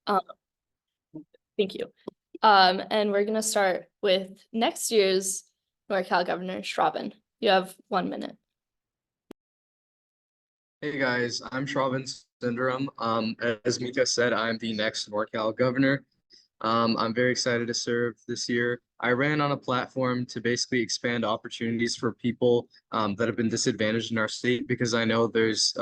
Um, Thank you. And we're gonna start with next year's NorCal Governor, Shravan. You have 1 minute. Hey guys, I'm Shravan Syndrome. As Mika said, I'm the next NorCal governor. I'm very excited to serve this year. I ran on a platform to basically expand opportunities for people that have been disadvantaged in our state because I know there's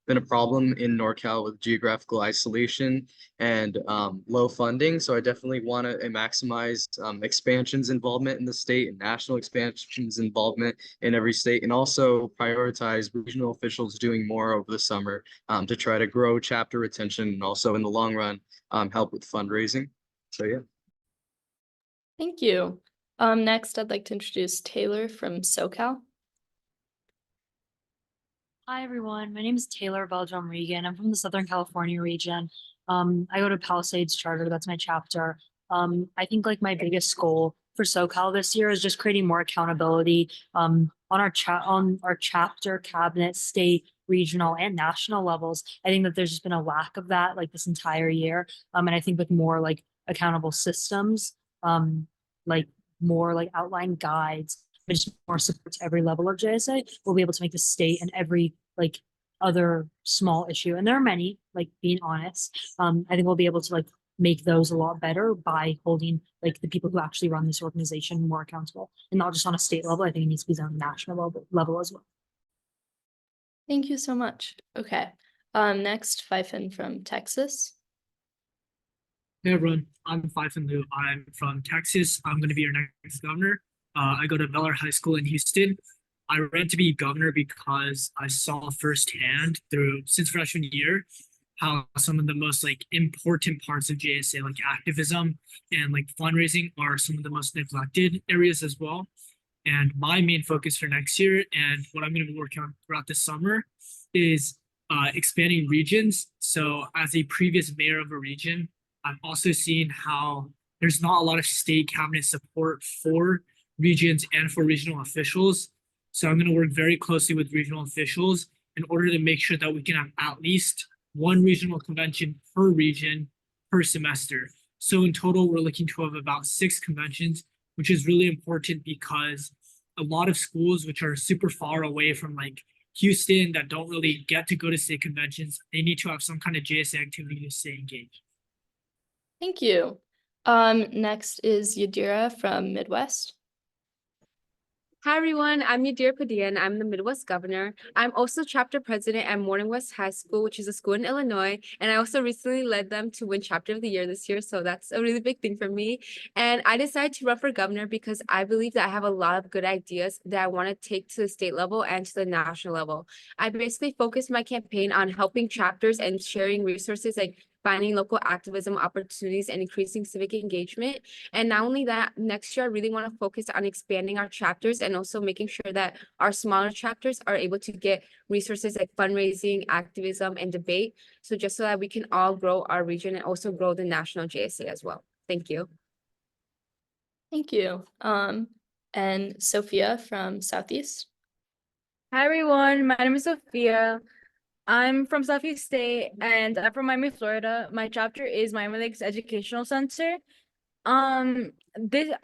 been a problem in NorCal with geographical isolation and low funding. So I definitely want to maximize expansions involvement in the state and national expansions involvement in every state, and also prioritize regional officials doing more over the summer to try to grow chapter retention and also in the long run help with fundraising. So yeah. Thank you. Next, I'd like to introduce Taylor from SoCal. Hi, everyone. My name is Taylor Belgium Regan. I'm from the Southern California region. I go to Palisades Charter. That's my chapter. I think like my biggest goal for SoCal this year is just creating more accountability on our chapter, cabinet, state, regional, and national levels. I think that there's just been a lack of that like this entire year. And I think with more like accountable systems, like more like outline guides, but just more support to every level of JSA, we'll be able to make the state and every like other small issue, and there are many, like being honest, I think we'll be able to like make those a lot better by holding like the people who actually run this organization more accountable, and not just on a state level. I think it needs to be done on a national level as well. Thank you so much. Okay. Next, Pfeiffer from Texas. Hey everyone, I'm Pfeiffer Liu. I'm from Texas. I'm going to be your next governor. I go to Miller High School in Houston. I ran to be governor because I saw firsthand since freshman year how some of the most like important parts of JSA, like activism and like fundraising, are some of the most neglected areas as well. And my main focus for next year and what I'm going to be working on throughout the summer is expanding regions. So as a previous mayor of a region, I've also seen how there's not a lot of state cabinet support for regions and for regional officials. So I'm going to work very closely with regional officials in order to make sure that we can have at least one regional convention per region per semester. So in total, we're looking to have about 6 conventions, which is really important because a lot of schools which are super far away from like Houston that don't really get to go to state conventions, they need to have some kind of JSA activity to stay engaged. Thank you. Next is Yadira from Midwest. Hi everyone, I'm Yadira Padilla and I'm the Midwest Governor. I'm also chapter president at Morning West High School, which is a school in Illinois. And I also recently led them to win chapter of the year this year. So that's a really big thing for me. And I decided to run for governor because I believe that I have a lot of good ideas that I want to take to the state level and to the national level. I basically focused my campaign on helping chapters and sharing resources like finding local activism opportunities and increasing civic engagement. And not only that, next year, I really want to focus on expanding our chapters and also making sure that our smaller chapters are able to get resources like fundraising, activism, and debate. So just so that we can all grow our region and also grow the national JSA as well. Thank you. Thank you. And Sophia from Southeast. Hi everyone, my name is Sophia. I'm from Southeast State and I'm from Miami, Florida. My chapter is Miami Lakes Educational Center. I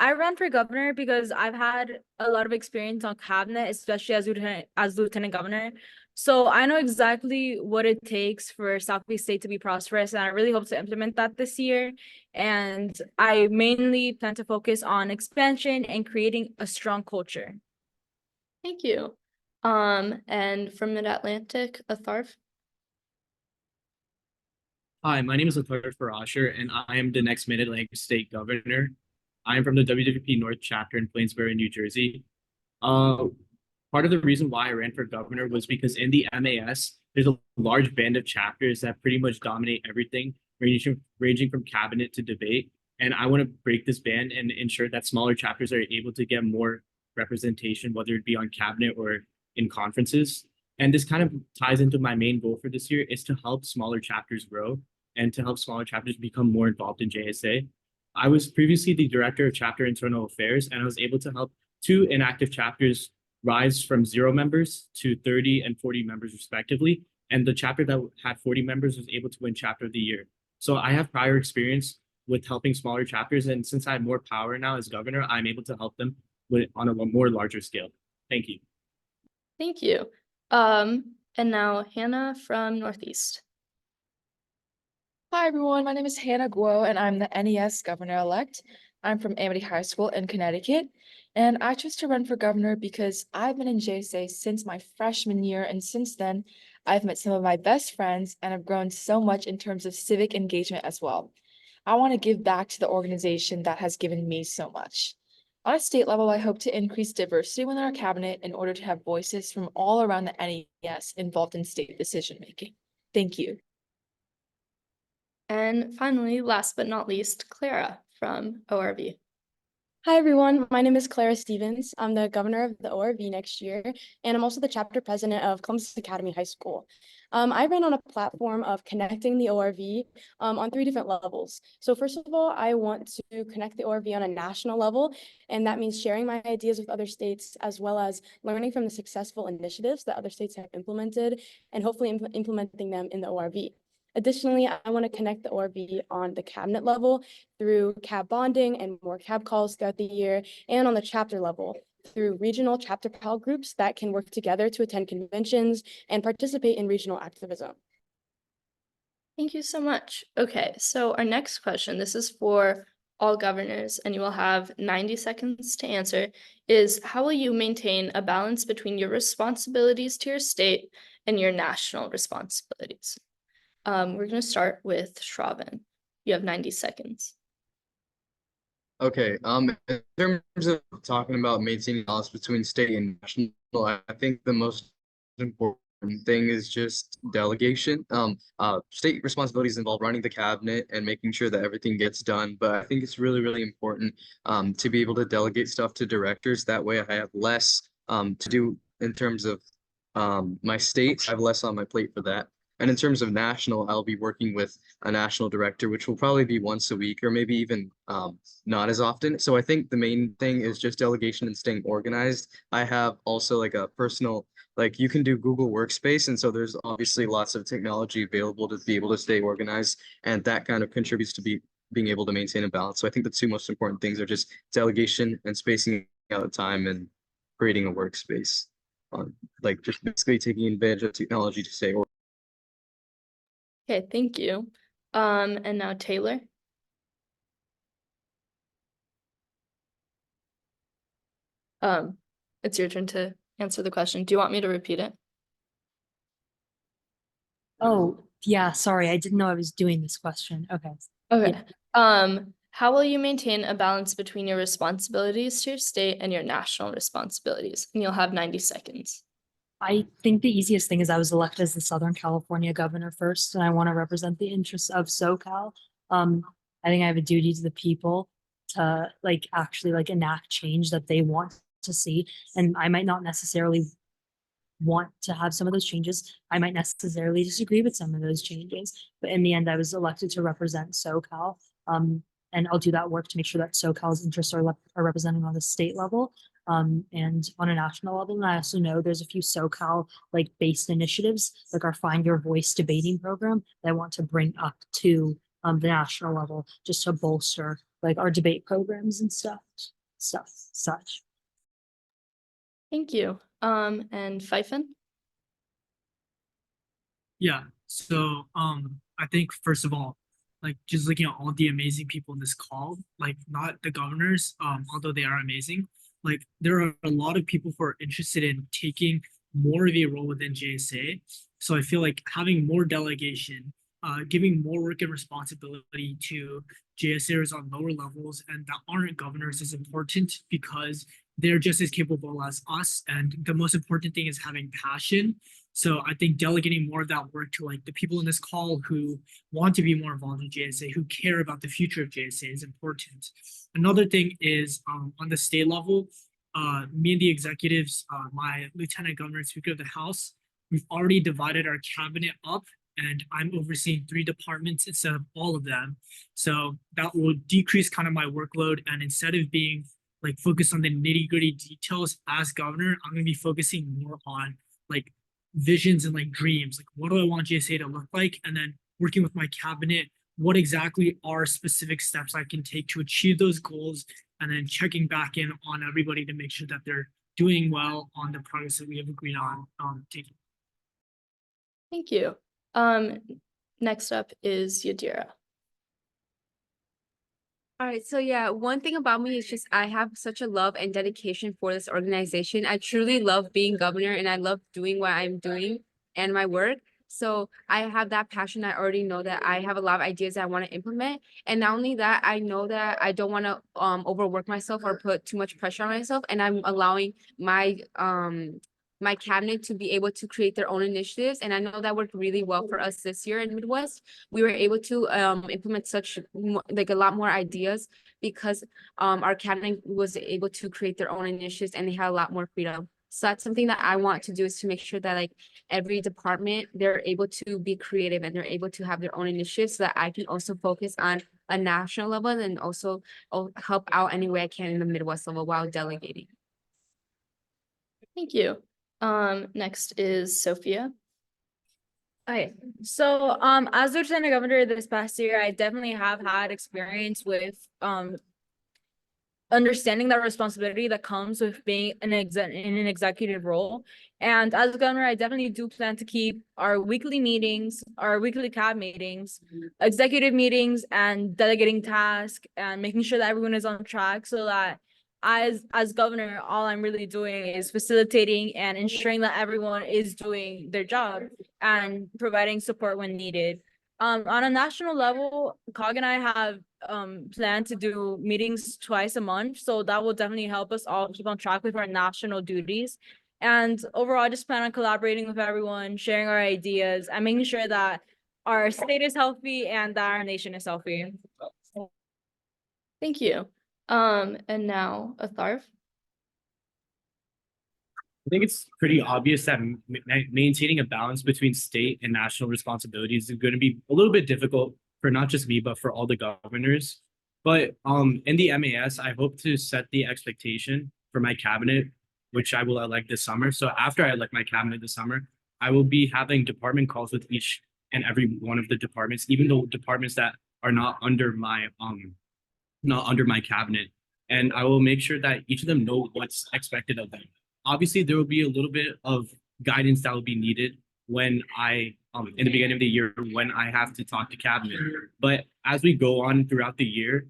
ran for governor because I've had a lot of experience on cabinet, especially as lieutenant governor. So I know exactly what it takes for Southeast State to be prosperous, and I really hope to implement that this year. And I mainly plan to focus on expansion and creating a strong culture. Thank you. And from Mid-Atlantic, Atharv. Hi, my name is Atharv Farasher, and I am the next Mid-Atlantic State Governor. I am from the WWP North Chapter in Plainsboro, New Jersey. Part of the reason why I ran for governor was because in the MAS, there's a large band of chapters that pretty much dominate everything, ranging from cabinet to debate. And I want to break this band and ensure that smaller chapters are able to get more representation, whether it be on cabinet or in conferences. And this kind of ties into my main goal for this year is to help smaller chapters grow and to help smaller chapters become more involved in JSA. I was previously the director of chapter internal affairs, and I was able to help 2 inactive chapters rise from 0 members to 30 and 40 members respectively. And the chapter that had 40 members was able to win chapter of the year. So I have prior experience with helping smaller chapters, and since I have more power now as governor, I'm able to help them on a more larger scale. Thank you. Thank you. And now Hannah from Northeast. Hi, everyone. My name is Hannah Guo, and I'm the NES governor-elect. I'm from Amity High School in Connecticut, and I chose to run for governor because I've been in JSA since my freshman year, and since then, I've met some of my best friends and have grown so much in terms of civic engagement as well. I want to give back to the organization that has given me so much. On a state level, I hope to increase diversity within our cabinet in order to have voices from all around the NES involved in state decision-making. Thank you. And finally, last but not least, Clara from ORV. Hi, everyone. My name is Clara Stevens. I'm the governor of the ORV next year, and I'm also the chapter president of Columbus Academy High School. I ran on a platform of connecting the ORV on 3 different levels. So first of all, I want to connect the ORV on a national level, and that means sharing my ideas with other states, as well as learning from the successful initiatives that other states have implemented, and hopefully implementing them in the ORV. Additionally, I want to connect the ORV on the cabinet level through cab bonding and more cab calls throughout the year, and on the chapter level through regional chapter pal groups that can work together to attend conventions and participate in regional activism. Thank you so much. Okay, so our next question, this is for all governors, and you will have 90 seconds to answer, is how will you maintain a balance between your responsibilities to your state and your national responsibilities? We're going to start with Shravan. You have 90 seconds. Okay, in terms of talking about maintaining balance between state and national, I think the most important thing is just delegation. State responsibilities involve running the cabinet and making sure that everything gets done, but I think it's really, really important to be able to delegate stuff to directors. That way I have less to do in terms of my state. I have less on my plate for that. And in terms of national, I'll be working with a national director, which will probably be once a week or maybe even not as often. So I think the main thing is just delegation and staying organized. I have also like a personal, like you can do Google Workspace. And so there's obviously lots of technology available to be able to stay organized. And that kind of contributes to being able to maintain a balance. So I think the 2 most important things are just delegation and spacing out the time and creating a workspace. Like just basically taking advantage of technology to stay organized. Okay, thank you. And now Taylor. It's your turn to answer the question. Do you want me to repeat it? Oh, yeah, sorry, I didn't know I was doing this question. Okay. Okay. Yeah. How will you maintain a balance between your responsibilities to your state and your national responsibilities? And you'll have 90 seconds. I think the easiest thing is I was elected as the Southern California governor first, and I want to represent the interests of SoCal. I think I have a duty to the people to actually enact change that they want to see. And I might not necessarily want to have some of those changes. I might necessarily disagree with some of those changes, but in the end, I was elected to represent SoCal. And I'll do that work to make sure that SoCal's interests are represented on the state level. And on a national level. And I also know there's a few SoCal based initiatives, like our Find Your Voice debating program that I want to bring up to the national level just to bolster our debate programs and such. Thank you. And Pfeiffer? Yeah, so I think first of all, just looking at all the amazing people in this call, not the governors, although they are amazing, there are a lot of people who are interested in taking more of a role within JSA. So I feel like having more delegation, giving more work and responsibility to JSAers on lower levels and that aren't governors is important because they're just as capable as us. And the most important thing is having passion. So I think delegating more of that work to the people in this call who want to be more involved in JSA, who care about the future of JSA is important. Another thing is on the state level, me and the executives, my lieutenant governor and speaker of the House, we've already divided our cabinet up and I'm overseeing 3 departments instead of all of them. So that will decrease kind of my workload. And instead of being focused on the nitty-gritty details as governor, I'm going to be focusing more on visions and dreams. What do I want JSA to look like? And then working with my cabinet, what exactly are specific steps I can take to achieve those goals, and then checking back in on everybody to make sure that they're doing well on the progress that we have agreed on taking. Thank you. Next up is Yadira. All right, so yeah, one thing about me is just I have such a love and dedication for this organization. I truly love being governor and I love doing what I'm doing and my work. So I have that passion. I already know that I have a lot of ideas that I want to implement. And not only that, I know that I don't want to overwork myself or put too much pressure on myself. And I'm allowing my cabinet to be able to create their own initiatives. And I know that worked really well for us this year in Midwest. We were able to implement such like a lot more ideas because our cabinet was able to create their own initiatives and they had a lot more freedom. So that's something that I want to do, is to make sure that like every department, they're able to be creative and they're able to have their own initiatives, so that I can also focus on a national level and also help out any way I can in the Midwest level while delegating. Thank you. Next is Sophia. Okay, so as lieutenant governor this past year, I definitely have had experience with understanding that responsibility that comes with being in an executive role. And as governor, I definitely do plan to keep our weekly meetings, our weekly CAB meetings, executive meetings, and delegating tasks and making sure that everyone is on track, so that as governor, all I'm really doing is facilitating and ensuring that everyone is doing their job and providing support when needed. On a national level, COG and I have planned to do meetings twice a month, so that will definitely help us all keep on track with our national duties. And overall, I just plan on collaborating with everyone, sharing our ideas, and making sure that our state is healthy and that our nation is healthy. Thank you. And now Atharv. I think it's pretty obvious that maintaining a balance between state and national responsibilities is going to be a little bit difficult for not just me, but for all the governors. But in the MAS, I hope to set the expectation for my cabinet, which I will elect this summer. So after I elect my cabinet this summer, I will be having department calls with each and every one of the departments, even though departments that are not under my cabinet. And I will make sure that each of them know what's expected of them. Obviously, there will be a little bit of guidance that will be needed when I, in the beginning of the year, when I have to talk to cabinet. But as we go on throughout the year,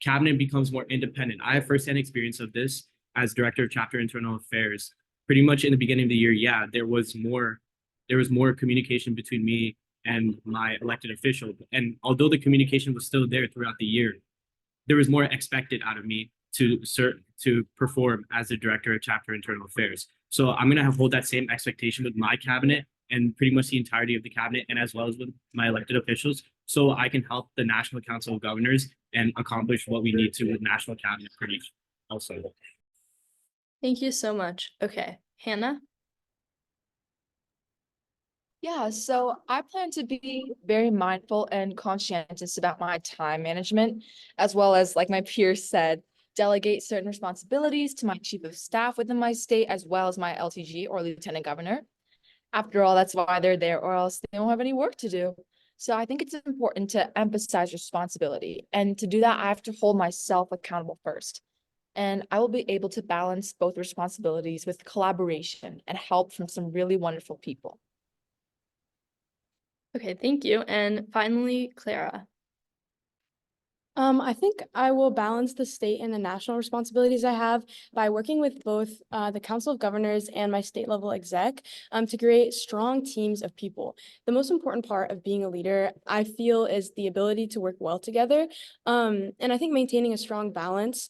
cabinet becomes more independent. I have firsthand experience of this as director of chapter internal affairs. Pretty much in the beginning of the year, yeah, there was more communication between me and my elected official. And although the communication was still there throughout the year, there was more expected out of me to perform as the director of chapter internal affairs. So I'm gonna hold that same expectation with my cabinet and pretty much the entirety of the cabinet, and as well as with my elected officials, so I can help the National Council of Governors and accomplish what we need to with national cabinet pretty also. Thank you so much. Okay, Hannah. Yeah, so I plan to be very mindful and conscientious about my time management, as well as, like my peers said, delegate certain responsibilities to my chief of staff within my state, as well as my LTG or lieutenant governor. After all, that's why they're there, or else they won't have any work to do. So I think it's important to emphasize responsibility. And to do that, I have to hold myself accountable first. And I will be able to balance both responsibilities with collaboration and help from some really wonderful people. Okay, thank you. And finally, Clara. I think I will balance the state and the national responsibilities I have by working with both the Council of Governors and my state level exec to create strong teams of people. The most important part of being a leader, I feel, is the ability to work well together. And I think maintaining a strong balance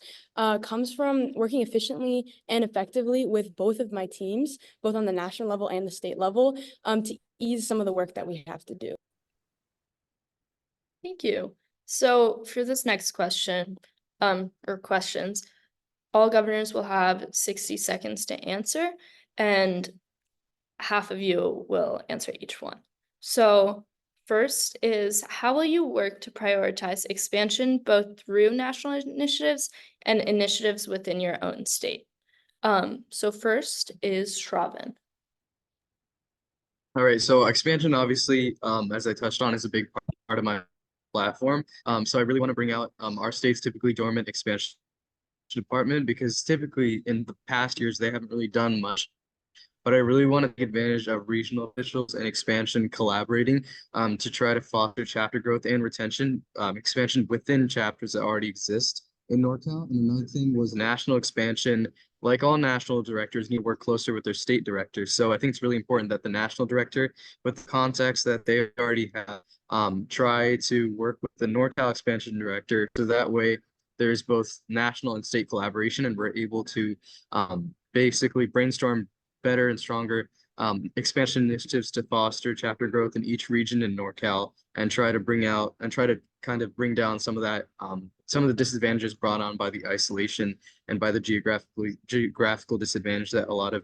comes from working efficiently and effectively with both of my teams, both on the national level and the state level, to ease some of the work that we have to do. Thank you. So for this next question, or questions, all governors will have 60 seconds to answer, and half of you will answer each one. So first is, how will you work to prioritize expansion both through national initiatives and initiatives within your own state? So first is Shravan. All right, so expansion obviously, as I touched on, is a big part of my platform. So I really want to bring out our state's typically dormant expansion department, because typically in the past years they haven't really done much. But I really want to take advantage of regional officials and expansion collaborating to try to foster chapter growth and retention, expansion within chapters that already exist in NorCal. And another thing was national expansion. Like all national directors need to work closer with their state directors. So I think it's really important that the national director, with the contacts that they already have, try to work with the NorCal expansion director. So that way there's both national and state collaboration, and we're able to basically brainstorm better and stronger expansion initiatives to foster chapter growth in each region in NorCal, and try to kind of bring down some of that some of the disadvantages brought on by the isolation and by the geographical disadvantage that a lot of.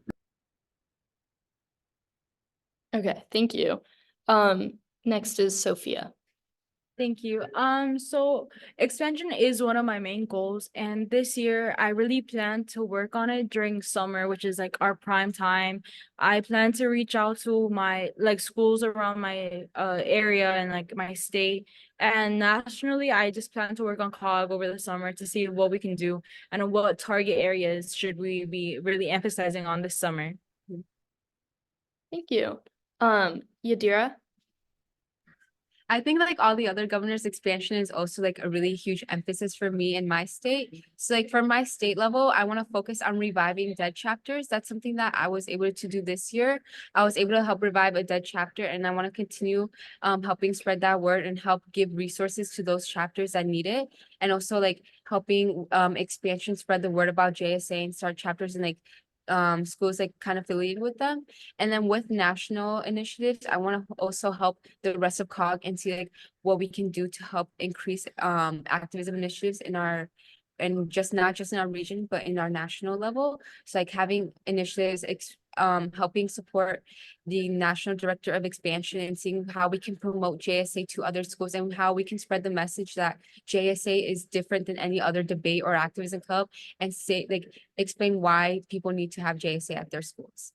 Okay, thank you. Next is Sophia. Thank you. So expansion is one of my main goals, and this year I really plan to work on it during summer, which is like our prime time. I plan to reach out to my schools around my area and like my state, and nationally I just plan to work on COG over the summer to see what we can do and what target areas should we be really emphasizing on this summer. Thank you. Yadira. I think like all the other governors, expansion is also like a really huge emphasis for me in my state. So like for my state level, I want to focus on reviving dead chapters. That's something that I was able to do this year. I was able to help revive a dead chapter, and I want to continue helping spread that word and help give resources to those chapters that need it. And also like helping expansion spread the word about JSA and start chapters in like schools like kind of affiliated with them. And then with national initiatives, I want to also help the rest of COG and see like what we can do to help increase activism initiatives in our, and just not just in our region, but in our national level. So like having initiatives helping support the national director of expansion and seeing how we can promote JSA to other schools, and how we can spread the message that JSA is different than any other debate or activism club, and say like explain why people need to have JSA at their schools.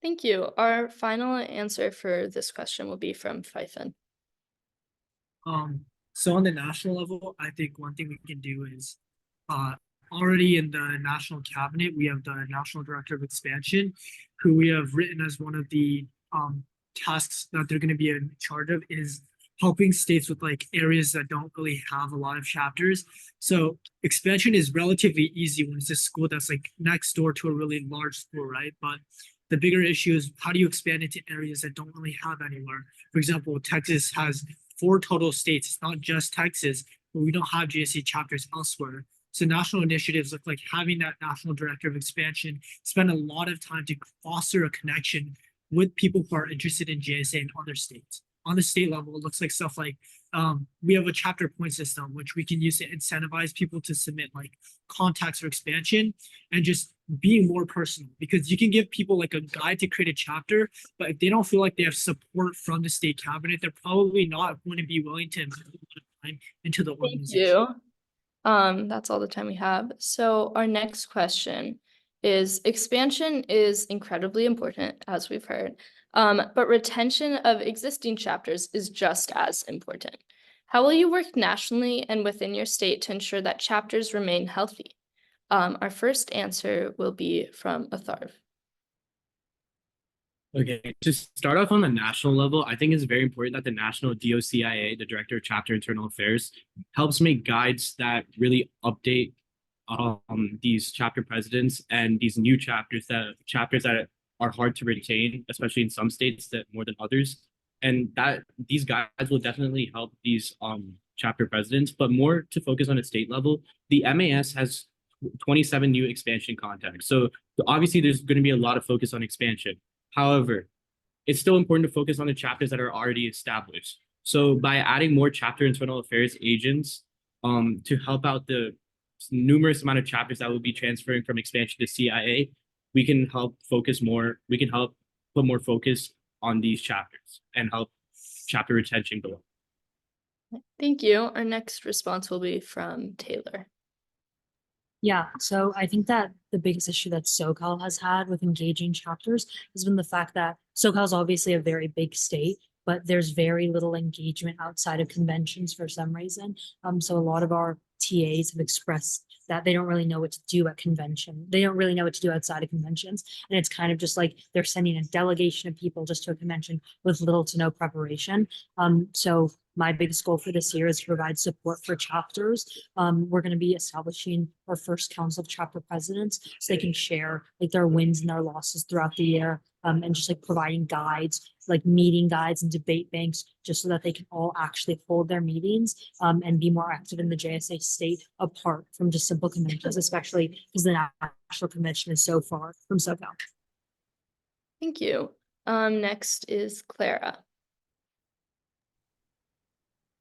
Thank you. Our final answer for this question will be from Pfeiffer. So on the national level, I think one thing we can do is already in the national cabinet, we have the national director of expansion, who we have written as one of the tasks that they're going to be in charge of is helping states with like areas that don't really have a lot of chapters. So expansion is relatively easy when it's a school that's like next door to a really large school, right? But the bigger issue is how do you expand into areas that don't really have anywhere? For example, Texas has 4 total states. It's not just Texas, but we don't have JSA chapters elsewhere. So national initiatives look like having that national director of expansion spend a lot of time to foster a connection with people who are interested in JSA in other states. On the state level, it looks like stuff like we have a chapter point system, which we can use to incentivize people to submit like contacts for expansion, and just being more personal, because you can give people like a guide to create a chapter, but if they don't feel like they have support from the state cabinet, they're probably not going to be willing to invest a lot of time into the organization. Thank you. That's all the time we have. So our next question is, expansion is incredibly important, as we've heard, but retention of existing chapters is just as important. How will you work nationally and within your state to ensure that chapters remain healthy? Our first answer will be from Atharv. Okay, to start off on the national level, I think it's very important that the national DOCIA, the Director of Chapter Internal Affairs, helps make guides that really update these chapter presidents and these new chapters that are hard to retain, especially in some states that more than others. And that these guides will definitely help these chapter presidents, but more to focus on a state level. The MAS has 27 new expansion contacts. So obviously there's going to be a lot of focus on expansion. However, it's still important to focus on the chapters that are already established. So by adding more chapter internal affairs agents to help out the numerous amount of chapters that will be transferring from expansion to CIA, we can help focus more. We can help put more focus on these chapters and help chapter retention go up. Thank you. Our next response will be from Taylor. Yeah, so I think that the biggest issue that SoCal has had with engaging chapters has been the fact that SoCal is obviously a very big state, but there's very little engagement outside of conventions for some reason. So a lot of our TAs have expressed that they don't really know what to do at convention. They don't really know what to do outside of conventions. And it's kind of just like they're sending a delegation of people just to a convention with little to no preparation. So my biggest goal for this year is to provide support for chapters. We're going to be establishing our first council of chapter presidents so they can share like their wins and their losses throughout the year. And just like providing guides, like meeting guides and debate banks, just so that they can all actually hold their meetings and be more active in the JSA state apart from just simple conventions, especially because the national convention is so far from SoCal. Thank you. Next is Clara.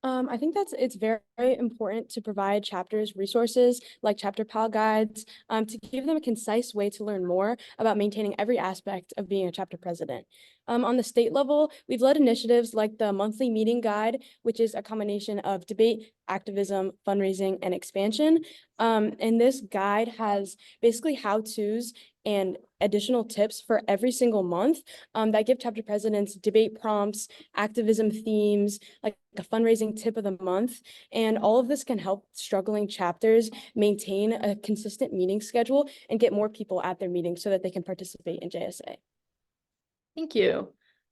I think it's very important to provide chapters resources like chapter PAL guides, to give them a concise way to learn more about maintaining every aspect of being a chapter president. On the state level, we've led initiatives like the monthly meeting guide, which is a combination of debate, activism, fundraising, and expansion. And this guide has basically how-tos and additional tips for every single month that give chapter presidents debate prompts, activism themes, like a fundraising tip of the month. And all of this can help struggling chapters maintain a consistent meeting schedule and get more people at their meetings so that they can participate in JSA. Thank you.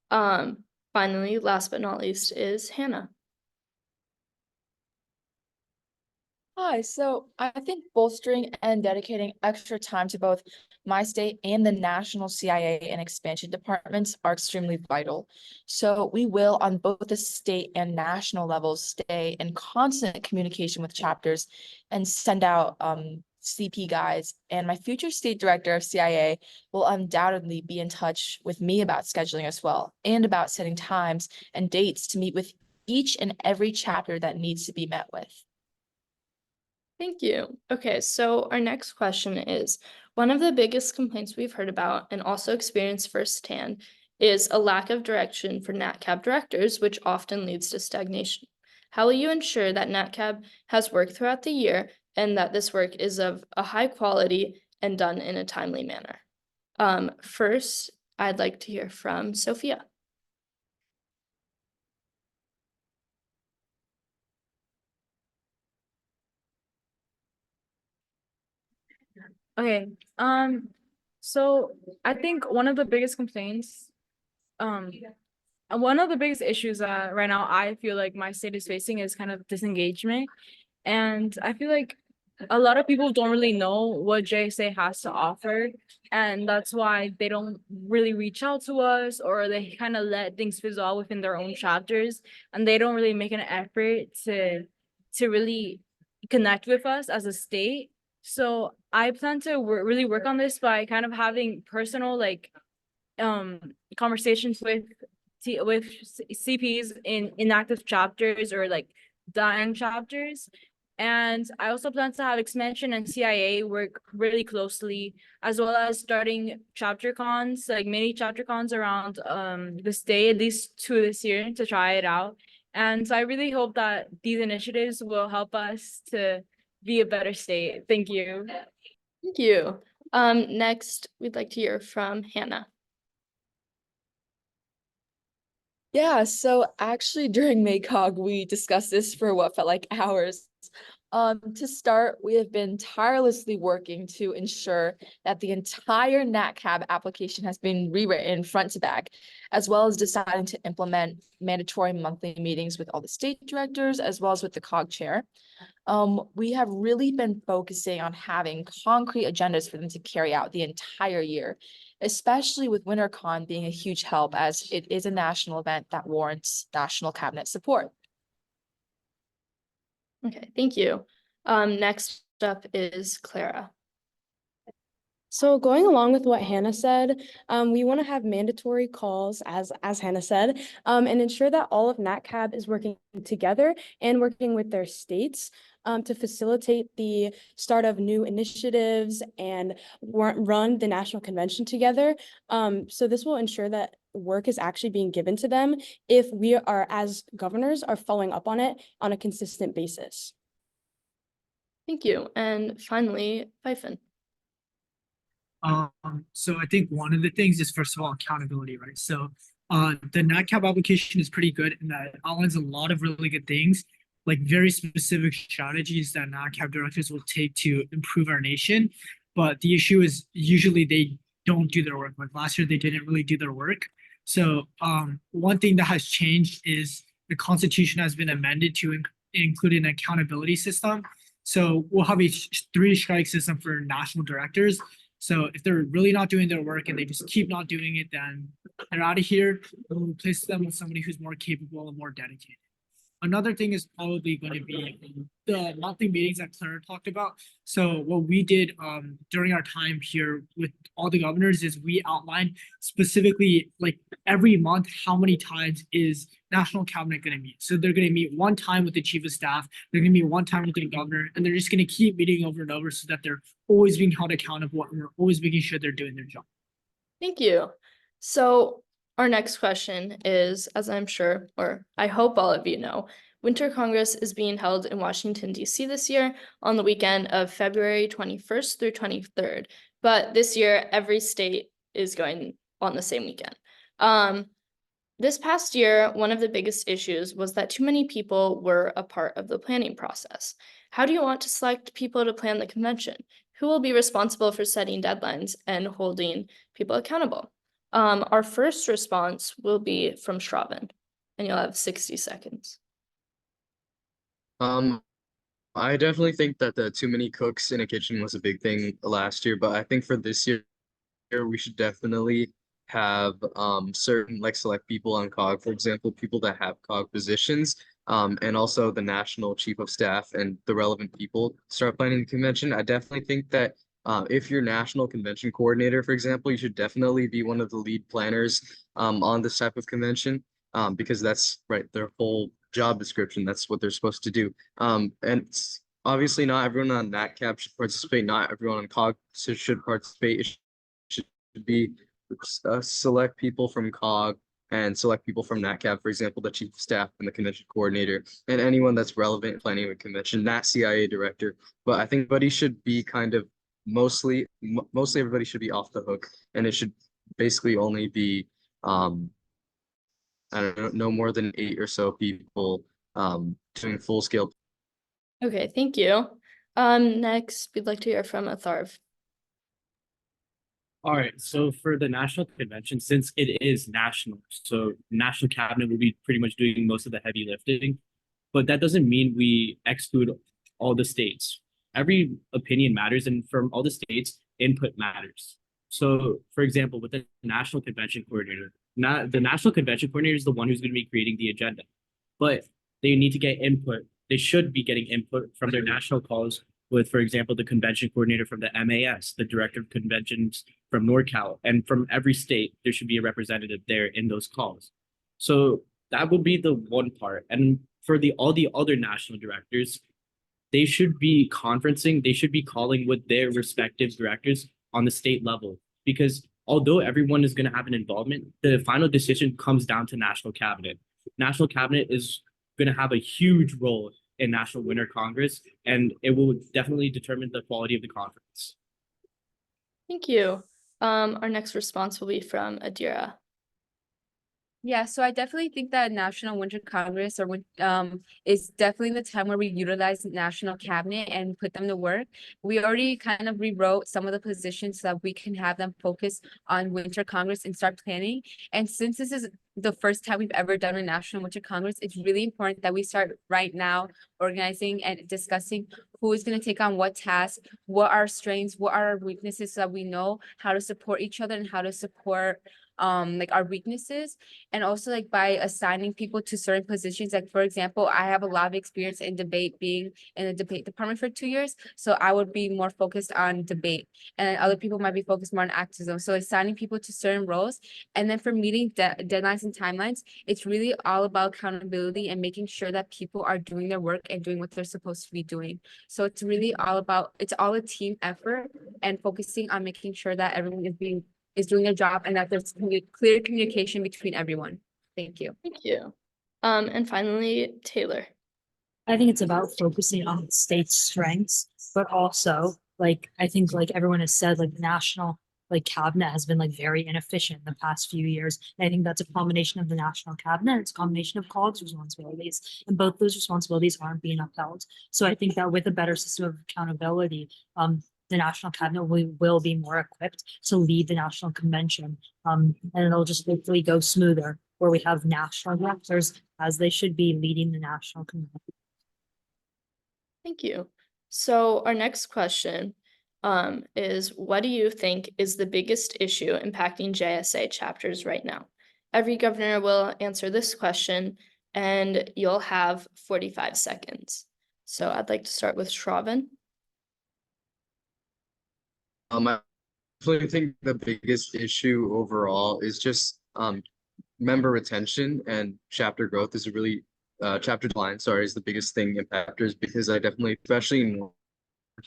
Finally, last but not least is Hannah. Hi, so I think bolstering and dedicating extra time to both my state and the national CIA and expansion departments are extremely vital. So we will, on both the state and national levels, stay in constant communication with chapters and send out CP guides. And my future state director of CIA will undoubtedly be in touch with me about scheduling as well, and about setting times and dates to meet with each and every chapter that needs to be met with. Thank you. Okay, so our next question is, one of the biggest complaints we've heard about and also experienced firsthand is a lack of direction for NatCab directors, which often leads to stagnation. How will you ensure that NatCab has work throughout the year and that this work is of a high quality and done in a timely manner? First, I'd like to hear from Sophia. Okay, so I think one of the biggest complaints, one of the biggest issues that right now I feel like my state is facing is kind of disengagement. And I feel like a lot of people don't really know what JSA has to offer. And that's why they don't really reach out to us, or they kind of let things fizzle out within their own chapters. And they don't really make an effort to really connect with us as a state. So I plan to really work on this by kind of having personal conversations with CPs in inactive chapters or like dying chapters. And I also plan to have expansion and CIA work really closely, as well as starting chapter cons, like mini chapter cons around the state, at least 2 this year, to try it out. And so I really hope that these initiatives will help us to be a better state. Thank you. Thank you. Next, we'd like to hear from Hannah. Yeah, so actually during MACOG, we discussed this for what felt like hours. To start, we have been tirelessly working to ensure that the entire NatCab application has been rewritten front to back, as well as deciding to implement mandatory monthly meetings with all the state directors, as well as with the COG chair. We have really been focusing on having concrete agendas for them to carry out the entire year, especially with WinterCon being a huge help, as it is a national event that warrants national cabinet support. Okay, thank you. Next up is Clara. So going along with what Hannah said, we want to have mandatory calls, as Hannah said, and ensure that all of NatCab is working together and working with their states to facilitate the start of new initiatives and run the national convention together. So this will ensure that work is actually being given to them if we are, as governors, are following up on it on a consistent basis. Thank you. And finally, Python. So I think one of the things is, first of all, accountability, right? So The NatCap application is pretty good in that it outlines a lot of really good things, like very specific strategies that NatCap directors will take to improve our nation. But the issue is usually they don't do their work. Like last year, they didn't really do their work. So one thing that has changed is the Constitution has been amended to include an accountability system. So we'll have a three-strike system for national directors. So if they're really not doing their work and they just keep not doing it, then they're out of here. We'll replace them with somebody who's more capable and more dedicated. Another thing is probably going to be the monthly meetings that Clara talked about. So what we did during our time here with all the governors is we outlined specifically like every month how many times is national cabinet going to meet. So they're going to meet one time with the chief of staff, they're going to meet one time with the governor, and they're just going to keep meeting over and over so that they're always being held accountable and we're always making sure they're doing their job. Thank you. So our next question is, as I'm sure, or I hope all of you know, Winter Congress is being held in Washington, D.C. this year on the weekend of February 21st through 23rd. But this year, every state is going on the same weekend. This past year, one of the biggest issues was that too many people were a part of the planning process. How do you want to select people to plan the convention? Who will be responsible for setting deadlines and holding people accountable? Our first response will be from Shravan, and you'll have 60 seconds. I definitely think that the too many cooks in a kitchen was a big thing last year, but I think for this year we should definitely have certain like select people on COG, for example, people that have COG positions, and also the national chief of staff and the relevant people start planning the convention. I definitely think that if you're national convention coordinator, for example, you should definitely be one of the lead planners on this type of convention, because that's right, their whole job description. That's what they're supposed to do. And obviously not everyone on NatCap should participate. Not everyone on COG should participate. It should be select people from COG and select people from NatCap, for example, the chief of staff and the convention coordinator, and anyone that's relevant in planning a convention, not CIA director. But I think everybody should be kind of mostly everybody should be off the hook, and it should basically only be I don't know, no more than 8 or so people doing full scale. Okay, thank you. Next, we'd like to hear from Atharv. All right, so for the national convention, since it is national, so national cabinet will be pretty much doing most of the heavy lifting, but that doesn't mean we exclude all the states. Every opinion matters, and from all the states, input matters. So, for example, with the national convention coordinator, the national convention coordinator is the one who's going to be creating the agenda, but they need to get input. They should be getting input from their national calls with, for example, the convention coordinator from the MAS, the director of conventions from NorCal, and from every state, there should be a representative there in those calls. So that would be the one part. And for all the other national directors, they should be conferencing, they should be calling with their respective directors on the state level. Because although everyone is going to have an involvement, the final decision comes down to national cabinet. National cabinet is going to have a huge role in National Winter Congress, and it will definitely determine the quality of the conference. Thank you. Our next response will be from Adira. Yeah, so I definitely think that National Winter Congress is definitely the time where we utilize national cabinet and put them to work. We already kind of rewrote some of the positions so that we can have them focus on Winter Congress and start planning. And since this is the first time we've ever done a National Winter Congress, it's really important that we start right now organizing and discussing who is going to take on what task, what are our strengths, what are our weaknesses, so that we know how to support each other and how to support like our weaknesses. And also like by assigning people to certain positions, like for example, I have a lot of experience in debate, being in the debate department for 2 years, so I would be more focused on debate, and other people might be focused more on activism. So assigning people to certain roles, and then for meeting deadlines and timelines, it's really all about accountability and making sure that people are doing their work and doing what they're supposed to be doing. So it's really all about, it's all a team effort and focusing on making sure that everyone is doing their job and that there's clear communication between everyone. Thank you. Thank you. And finally, Taylor. I think it's about focusing on the state's strengths, but also like I think like everyone has said, like national like cabinet has been like very inefficient in the past few years. And I think that's a combination of the national cabinet, it's a combination of COG's responsibilities, and both those responsibilities aren't being upheld. So I think that with a better system of accountability, the national cabinet will be more equipped to lead the national convention. And it'll just hopefully go smoother where we have national directors as they should be leading the national convention. Thank you. So our next question is, what do you think is the biggest issue impacting JSA chapters right now? Every governor will answer this question and you'll have 45 seconds. So I'd like to start with Shravan. I definitely think the biggest issue overall is just member retention, and chapter growth is a really chapter decline, sorry, is the biggest thing impactors, because I definitely, especially in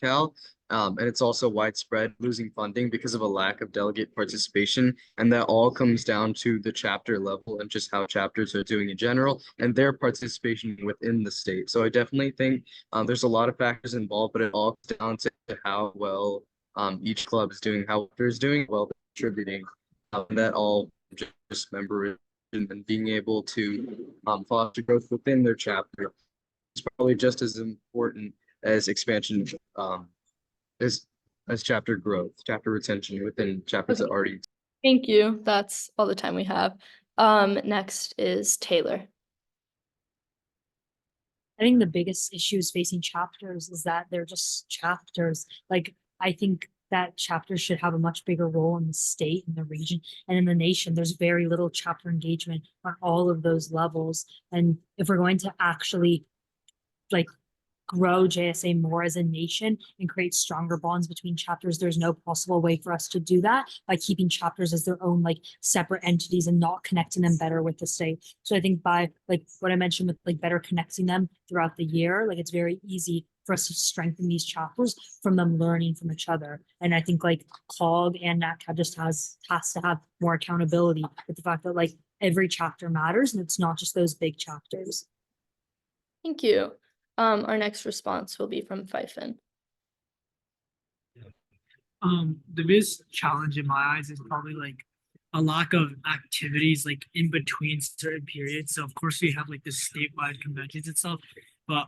Cal, and it's also widespread losing funding because of a lack of delegate participation, and that all comes down to the chapter level and just how chapters are doing in general and their participation within the state. So I definitely think there's a lot of factors involved, but it all comes down to how well each club is doing, how they're doing, well they're contributing, and that all just member and being able to foster growth within their chapter is probably just as important as expansion, as chapter growth, chapter retention within chapters that already. Thank you. That's all the time we have. Next is Taylor. I think the biggest issues facing chapters is that they're just chapters. Like, I think that chapters should have a much bigger role in the state, in the region, and in the nation. There's very little chapter engagement on all of those levels. And if we're going to actually like grow JSA more as a nation and create stronger bonds between chapters, there's no possible way for us to do that by keeping chapters as their own like separate entities and not connecting them better with the state. So I think by like what I mentioned with like better connecting them throughout the year, like it's very easy for us to strengthen these chapters from them learning from each other. And I think like COG and NatCat just has to have more accountability with the fact that like every chapter matters and it's not just those big chapters. Thank you. Our next response will be from Pfeiffer. The biggest challenge in my eyes is probably like a lack of activities like in between certain periods. So of course we have like the statewide conventions and stuff, but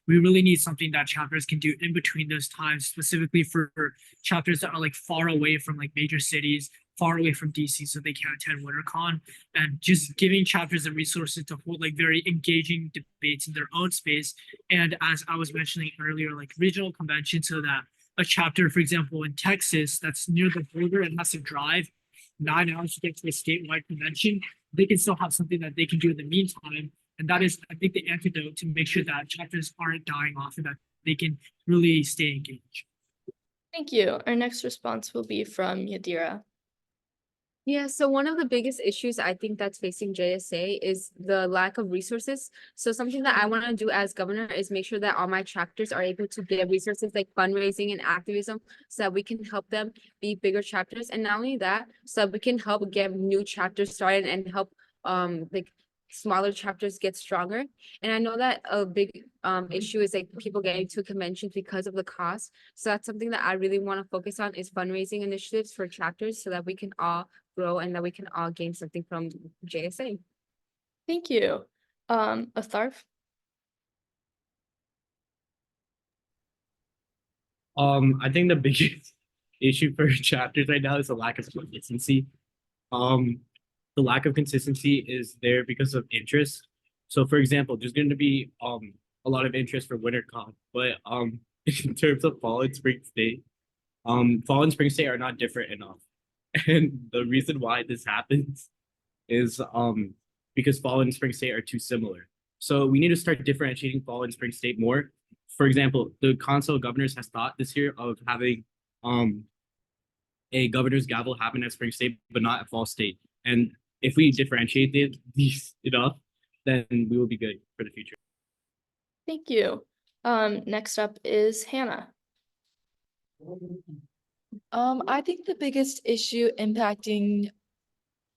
we really need something that chapters can do in between those times, specifically for chapters that are like far away from like major cities, far away from DC, so they can't attend WinterCon, and just giving chapters the resources to hold like very engaging debates in their own space. And as I was mentioning earlier, like regional conventions, so that a chapter, for example, in Texas that's near the border and has to drive 9 hours to get to a statewide convention, they can still have something that they can do in the meantime. And that is, I think, the antidote to make sure that chapters aren't dying off and that they can really stay engaged. Thank you. Our next response will be from Yadira. Yeah, so one of the biggest issues I think that's facing JSA is the lack of resources. So something that I want to do as governor is make sure that all my chapters are able to get resources like fundraising and activism so that we can help them be bigger chapters. And not only that, so that we can help get new chapters started and help like smaller chapters get stronger. And I know that a big issue is like people getting to conventions because of the cost. So that's something that I really want to focus on is fundraising initiatives for chapters so that we can all grow and that we can all gain something from JSA. Thank you. Atharv. I think the biggest issue for chapters right now is the lack of consistency. The lack of consistency is there because of interest. So for example, there's going to be a lot of interest for WinterCon, but in terms of fall and spring state, fall and spring state are not different enough. And the reason why this happens is because fall and spring state are too similar. So we need to start differentiating fall and spring state more. For example, the Council of Governors has thought this year of having a governor's gavel happen at spring state, but not at fall state. And if we differentiate these enough, then we will be good for the future. Thank you. Next up is Hannah. I think the biggest issue impacting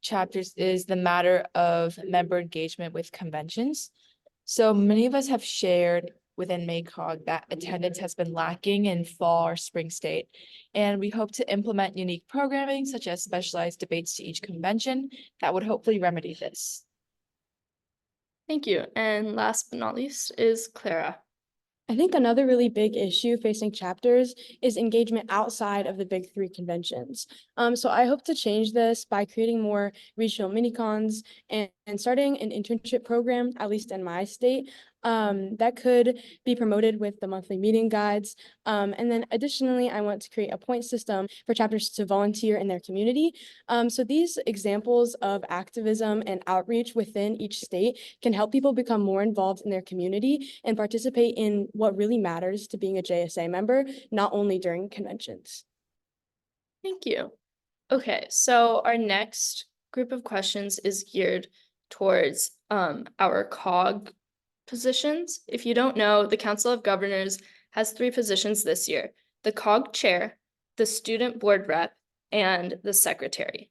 chapters is the matter of member engagement with conventions. So many of us have shared within MACOG that attendance has been lacking in fall or spring state. And we hope to implement unique programming such as specialized debates to each convention that would hopefully remedy this. Thank you. And last but not least is Clara. I think another really big issue facing chapters is engagement outside of the big three conventions. So I hope to change this by creating more regional mini-cons and starting an internship program, at least in my state, that could be promoted with the monthly meeting guides. And then additionally, I want to create a point system for chapters to volunteer in their community. So these examples of activism and outreach within each state can help people become more involved in their community and participate in what really matters to being a JSA member, not only during conventions. Thank you. Okay, so our next group of questions is geared towards our COG positions. If you don't know, the Council of Governors has 3 positions this year: the COG chair, the student board rep, and the secretary.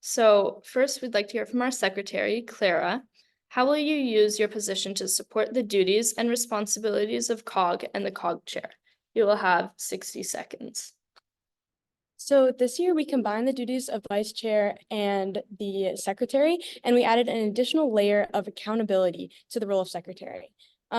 So first we'd like to hear from our secretary, Clara. How will you use your position to support the duties and responsibilities of COG and the COG chair? You will have 60 seconds. So this year we combined the duties of vice chair and the secretary, and we added an additional layer of accountability to the role of secretary.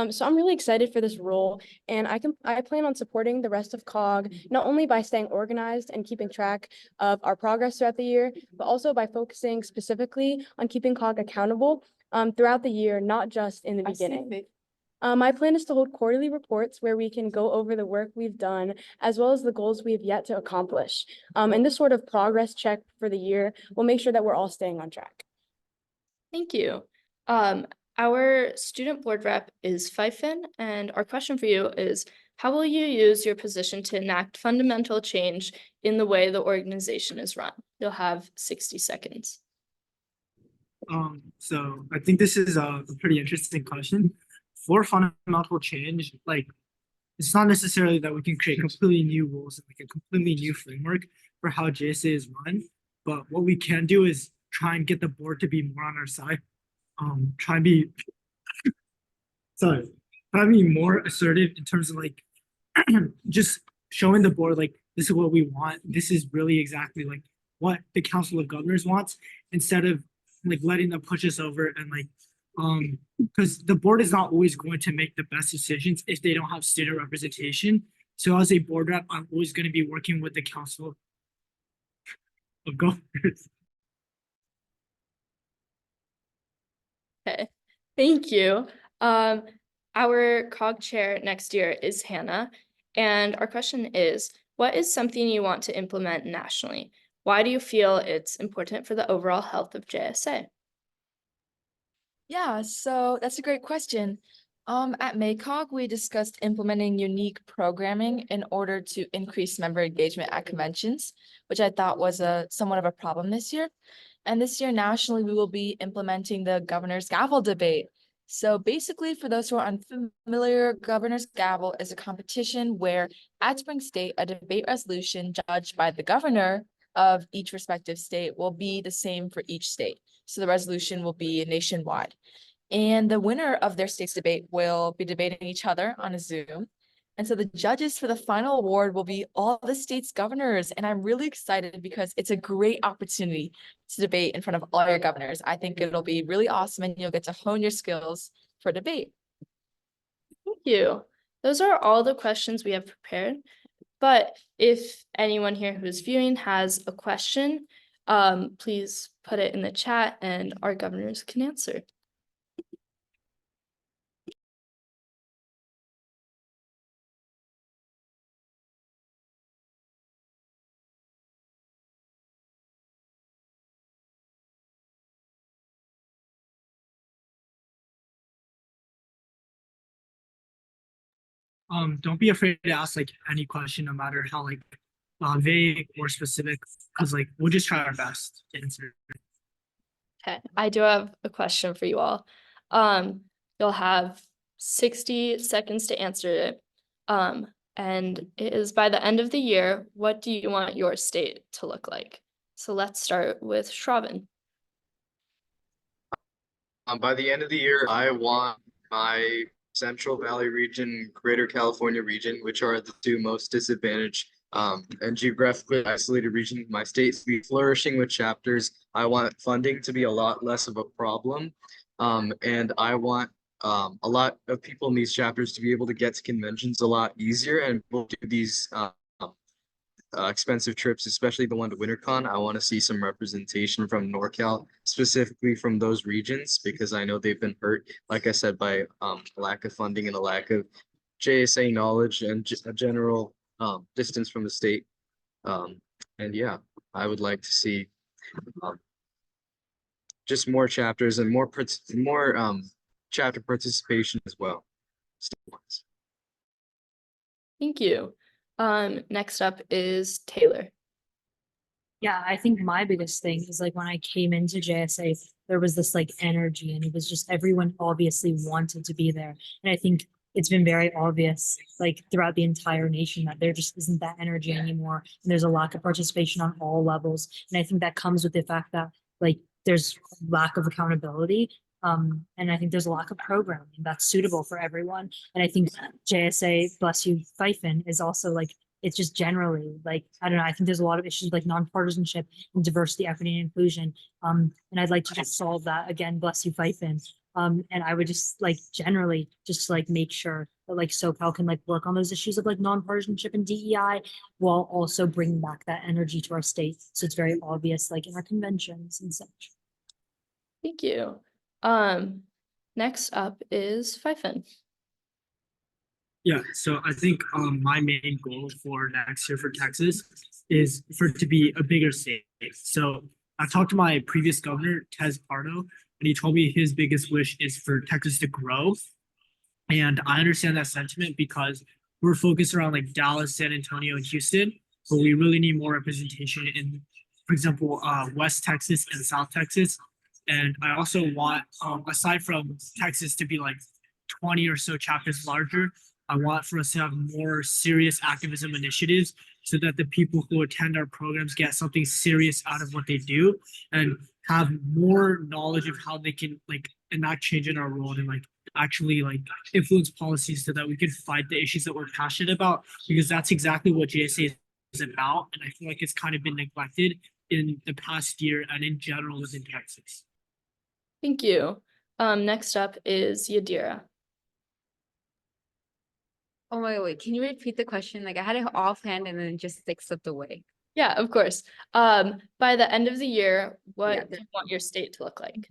So I'm really excited for this role, and I plan on supporting the rest of COG, not only by staying organized and keeping track of our progress throughout the year, but also by focusing specifically on keeping COG accountable throughout the year, not just in the beginning. My plan is to hold quarterly reports where we can go over the work we've done, as well as the goals we have yet to accomplish. And this sort of progress check for the year will make sure that we're all staying on track. Thank you. Our student board rep is Fyfin, and our question for you is, how will you use your position to enact fundamental change in the way the organization is run? You'll have 60 seconds. So I think this is a pretty interesting question. For fundamental change, like, it's not necessarily that we can create completely new rules and like a completely new framework for how JSA is run, but what we can do is try and get the board to be more on our side. Try and be more assertive in terms of like just showing the board like this is what we want. This is really exactly like what the Council of Governors wants, instead of like letting them push us over and like because the board is not always going to make the best decisions if they don't have student representation. So as a board rep, I'm always going to be working with the Council of Governors. Okay, thank you. Our COG chair next year is Hannah, and our question is, what is something you want to implement nationally? Why do you feel it's important for the overall health of JSA? Yeah, so that's a great question. At MACOG, we discussed implementing unique programming in order to increase member engagement at conventions, which I thought was somewhat of a problem this year. And this year nationally, we will be implementing the governor's gavel debate. So basically, for those who are unfamiliar, governor's gavel is a competition where at Spring State, a debate resolution judged by the governor of each respective state will be the same for each state. So the resolution will be nationwide. And the winner of their state's debate will be debating each other on a Zoom. And so the judges for the final award will be all the state's governors. And I'm really excited because it's a great opportunity to debate in front of all your governors. I think it'll be really awesome and you'll get to hone your skills for debate. Thank you. Those are all the questions we have prepared. But if anyone here who's viewing has a question, please put it in the chat and our governors can answer. Don't be afraid to ask like any question, no matter how like vague or specific, because like we'll just try our best to answer. Okay, I do have a question for you all. You'll have 60 seconds to answer it. And it is, by the end of the year, what do you want your state to look like? So let's start with Shravan. By the end of the year, I want my Central Valley region, Greater California region, which are the two most disadvantaged and geographically isolated regions. My state to be flourishing with chapters. I want funding to be a lot less of a problem. And I want a lot of people in these chapters to be able to get to conventions a lot easier and we'll do these expensive trips, especially the one to WinterCon. I want to see some representation from NorCal, specifically from those regions, because I know they've been hurt, like I said, by lack of funding and a lack of JSA knowledge and a general distance from the state. And yeah, I would like to see just more chapters and more chapter participation as well. Statewide. Thank you. Next up is Taylor. Yeah, I think my biggest thing is like when I came into JSA, there was this like energy and it was just everyone obviously wanted to be there. And I think it's been very obvious like throughout the entire nation that there just isn't that energy anymore. And there's a lack of participation on all levels. And I think that comes with the fact that like there's lack of accountability. And I think there's a lack of programming that's suitable for everyone. And I think JSA, bless you, Fifen, is also like it's just generally like I don't know. I think there's a lot of issues like nonpartisanship and diversity, equity, and inclusion. And I'd like to just solve that again. Bless you, Fifen. And I would just like generally just like make sure that like SoCal can like work on those issues of like nonpartisanship and DEI while also bringing back that energy to our state. So it's very obvious like in our conventions and such. Thank you. Next up is Fifen. Yeah, so I think my main goal for next year for Texas is for it to be a bigger state. So I talked to my previous governor, Tez Pardo, and he told me his biggest wish is for Texas to grow. And I understand that sentiment because we're focused around like Dallas, San Antonio, and Houston, but we really need more representation in, for example, West Texas and South Texas. And I also want, aside from Texas to be like 20 or so chapters larger, I want for us to have more serious activism initiatives so that the people who attend our programs get something serious out of what they do and have more knowledge of how they can like enact change in our world and like actually like influence policies so that we can fight the issues that we're passionate about, because that's exactly what JSA is about. And I feel like it's kind of been neglected in the past year and in general within Texas. Thank you. Next up is Yadira. Oh my, wait, can you repeat the question? Like I had it offhand and then it just like slipped away. Yeah, of course. By the end of the year, what Yeah. do you want your state to look like?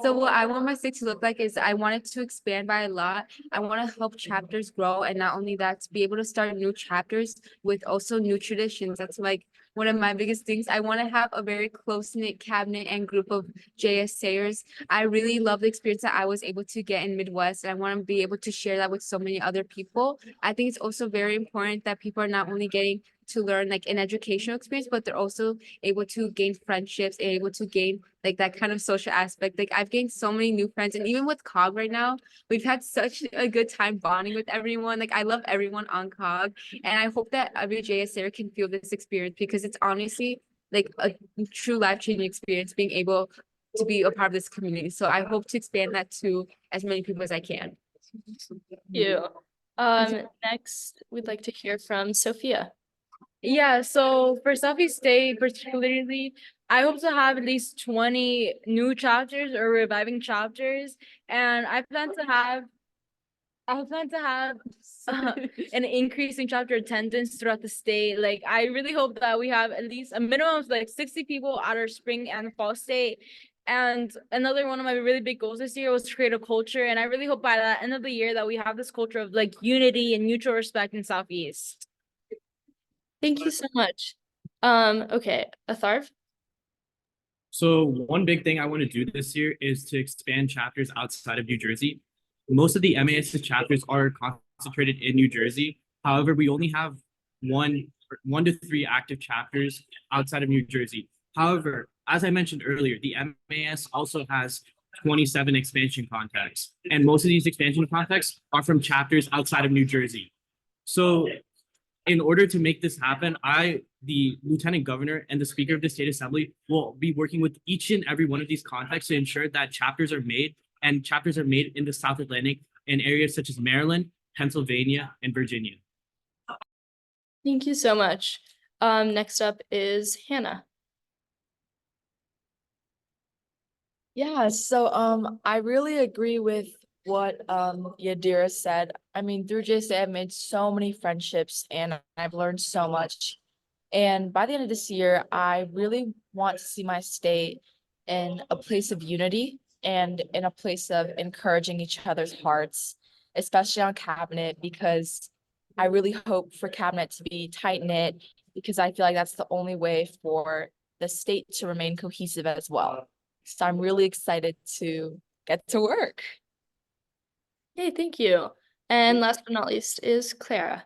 So what I want my state to look like is I want it to expand by a lot. I want to help chapters grow, and not only that, to be able to start new chapters with also new traditions. That's like one of my biggest things. I want to have a very close-knit cabinet and group of JSAers. I really love the experience that I was able to get in Midwest, and I want to be able to share that with so many other people. I think it's also very important that people are not only getting to learn like an educational experience, but they're also able to gain friendships, able to gain like that kind of social aspect. Like I've gained so many new friends, and even with COG right now, we've had such a good time bonding with everyone. Like I love everyone on COG, and I hope that every JSA can feel this experience because it's honestly like a true life-changing experience being able to be a part of this community. So I hope to expand that to as many people as I can. Thank you. Next, we'd like to hear from Sophia. Yeah, so for Southeast State particularly, I hope to have at least 20 new chapters or reviving chapters. And I plan to have an increase in chapter attendance throughout the state. Like I really hope that we have at least a minimum of like 60 people at our spring and fall state. And another one of my really big goals this year was to create a culture. And I really hope by the end of the year that we have this culture of like unity and mutual respect in Southeast. Thank you so much. Okay, Atharv. So one big thing I want to do this year is to expand chapters outside of New Jersey. Most of the MAS chapters are concentrated in New Jersey. However, we only have one to three active chapters outside of New Jersey. However, as I mentioned earlier, the MAS also has 27 expansion contacts, and most of these expansion contacts are from chapters outside of New Jersey. So in order to make this happen, the Lieutenant Governor and the Speaker of the State Assembly will be working with each and every one of these contacts to ensure that chapters are made, and chapters are made in the South Atlantic in areas such as Maryland, Pennsylvania, and Virginia. Thank you so much. Next up is Hannah. Yeah, so I really agree with what Yadira said. I mean, through JSA, I've made so many friendships and I've learned so much. And by the end of this year, I really want to see my state in a place of unity and in a place of encouraging each other's hearts, especially on cabinet, because I really hope for cabinet to be tight-knit because I feel like that's the only way for the state to remain cohesive as well. So I'm really excited to get to work. Hey, thank you. And last but not least is Clara.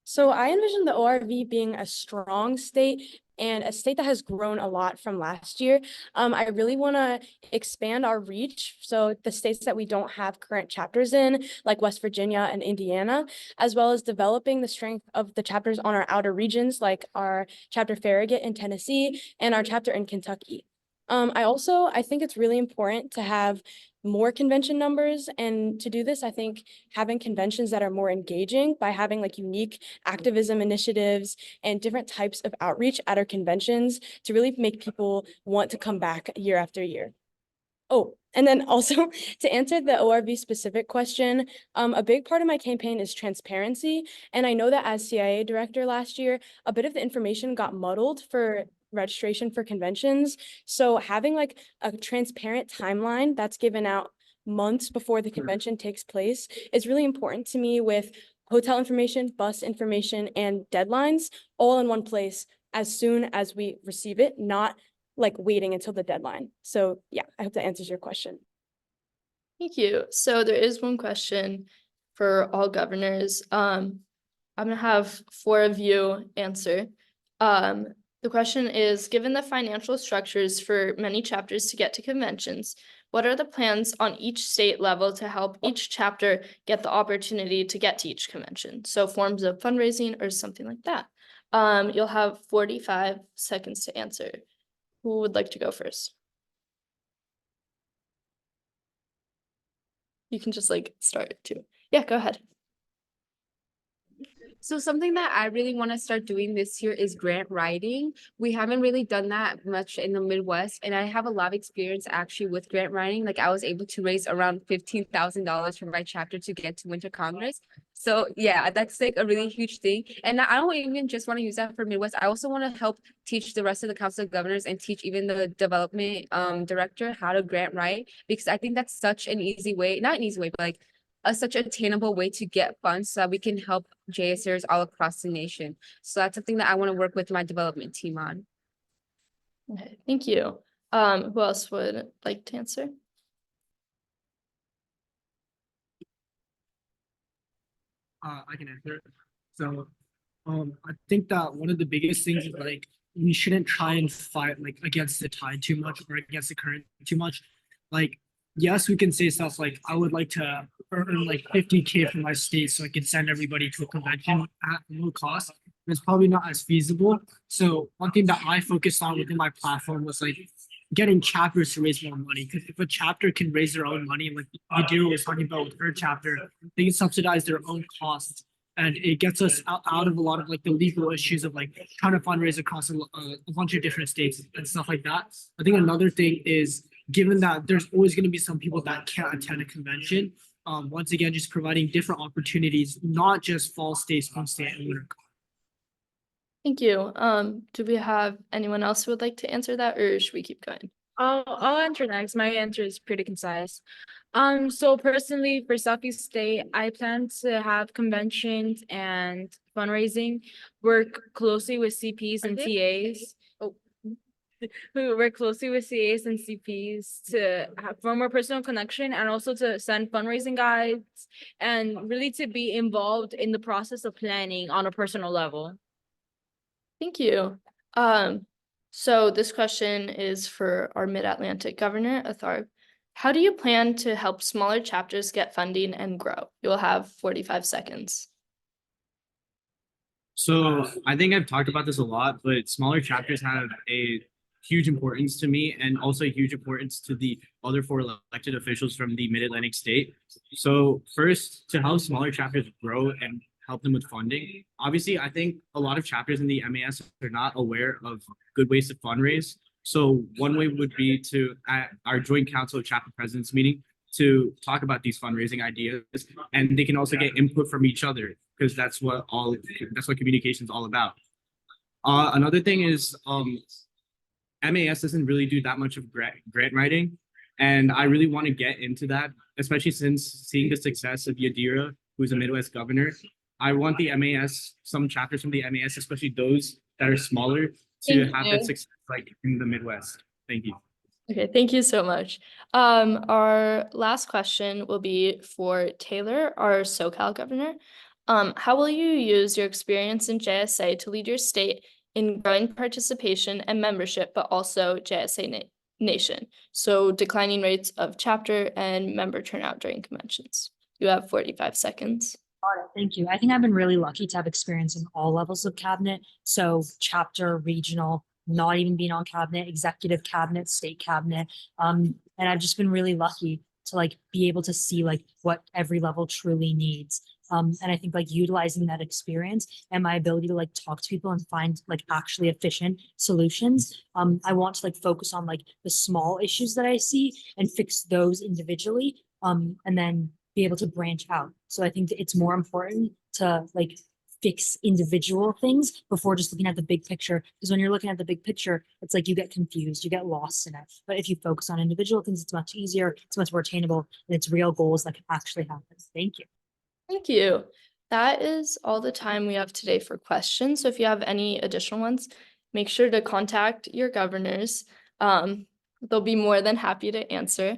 So I envision the ORV being a strong state and a state that has grown a lot from last year. I really want to expand our reach. So the states that we don't have current chapters in, like West Virginia and Indiana, as well as developing the strength of the chapters on our outer regions, like our chapter Farragut in Tennessee and our chapter in Kentucky. I think it's really important to have more convention numbers. And to do this, I think having conventions that are more engaging by having like unique activism initiatives and different types of outreach at our conventions to really make people want to come back year after year. Oh, and then also to answer the ORV specific question, a big part of my campaign is transparency. And I know that as CIA director last year, a bit of the information got muddled for registration for conventions. So having like a transparent timeline that's given out months before the convention takes place is really important to me, with hotel information, bus information, and deadlines all in one place as soon as we receive it, not like waiting until the deadline. So yeah, I hope that answers your question. Thank you. So there is one question for all governors. I'm gonna have 4 of you answer. The question is, given the financial structures for many chapters to get to conventions, what are the plans on each state level to help each chapter get the opportunity to get to each convention? So forms of fundraising or something like that. You'll have 45 seconds to answer. Who would like to go first? You can just like start too. Yeah, go ahead. So something that I really want to start doing this year is grant writing. We haven't really done that much in the Midwest, and I have a lot of experience actually with grant writing. Like I was able to raise around $15,000 for my chapter to get to Winter Congress. So yeah, that's like a really huge thing. And I don't even just want to use that for Midwest. I also want to help teach the rest of the Council of Governors and teach even the development director how to grant write, because I think that's such an easy way, not an easy way, but like such an attainable way to get funds so that we can help JSers all across the nation. So that's something that I want to work with my development team on. Okay, thank you. Who else would like to answer? I can answer it. So, I think that one of the biggest things is like we shouldn't try and fight like against the tide too much or against the current too much. Like, yes, we can say stuff like I would like to earn like 50K from my state so I can send everybody to a convention at no cost. It's probably not as feasible. So one thing that I focused on within my platform was like getting chapters to raise more money. Because if a chapter can raise their own money, like Adira was talking about with her chapter, they can subsidize their own costs. And it gets us out of a lot of like the legal issues of like trying to fundraise across a bunch of different states and stuff like that. I think another thing is, given that there's always going to be some people that can't attend a convention, once again, just providing different opportunities, not just fall states, home state, and winter. Thank you. Do we have anyone else who would like to answer that, or should we keep going? I'll answer next. My answer is pretty concise. So personally for Southeast State, I plan to have conventions and fundraising, work closely with CPs and CAs. Who work closely with CAs and CPs to form a personal connection, and also to send fundraising guides and really to be involved in the process of planning on a personal level. Thank you. So this question is for our Mid-Atlantic Governor, Atharv. How do you plan to help smaller chapters get funding and grow? You'll have 45 seconds. So I think I've talked about this a lot, but smaller chapters have a huge importance to me and also huge importance to the other four elected officials from the Mid-Atlantic state. So first, to help smaller chapters grow and help them with funding. Obviously, I think a lot of chapters in the MAS are not aware of good ways to fundraise. So one way would be to, at our joint council chapter presidents meeting, to talk about these fundraising ideas, and they can also get input from each other because that's what communication is all about. Another thing is MAS doesn't really do that much of grant writing, and I really want to get into that, especially since seeing the success of Yadira, who's a Midwest governor. I want the MAS, some chapters from the MAS, especially those that are smaller, to Thank have you. that success like in the Midwest. Thank you. Okay, thank you so much. Our last question will be for Taylor, our SoCal governor. How will you use your experience in JSA to lead your state in growing participation and membership, but also JSA Nation? So declining rates of chapter and member turnout during conventions. You have 45 seconds. Thank you. I think I've been really lucky to have experience in all levels of cabinet. So chapter, regional, not even being on cabinet, executive cabinet, state cabinet. And I've just been really lucky to like be able to see like what every level truly needs. And I think like utilizing that experience and my ability to like talk to people and find like actually efficient solutions. I want to like focus on like the small issues that I see and fix those individually. And then be able to branch out. So I think that it's more important to like fix individual things before just looking at the big picture. Because when you're looking at the big picture, it's like you get confused, you get lost in it. But if you focus on individual things, it's much easier, it's much more attainable, and it's real goals that can actually happen. Thank you. Thank you. That is all the time we have today for questions. So if you have any additional ones, make sure to contact your governors. They'll be more than happy to answer.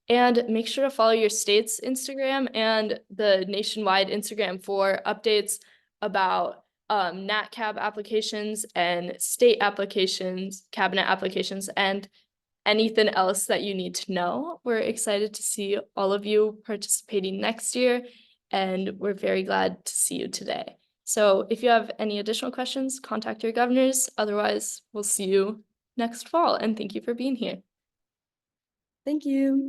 And make sure to follow your state's Instagram and the nationwide Instagram for updates about NatCab applications and state applications, cabinet applications, and anything else that you need to know. We're excited to see all of you participating next year, and we're very glad to see you today. So if you have any additional questions, contact your governors. Otherwise, we'll see you next fall, and thank you for being here. Thank you.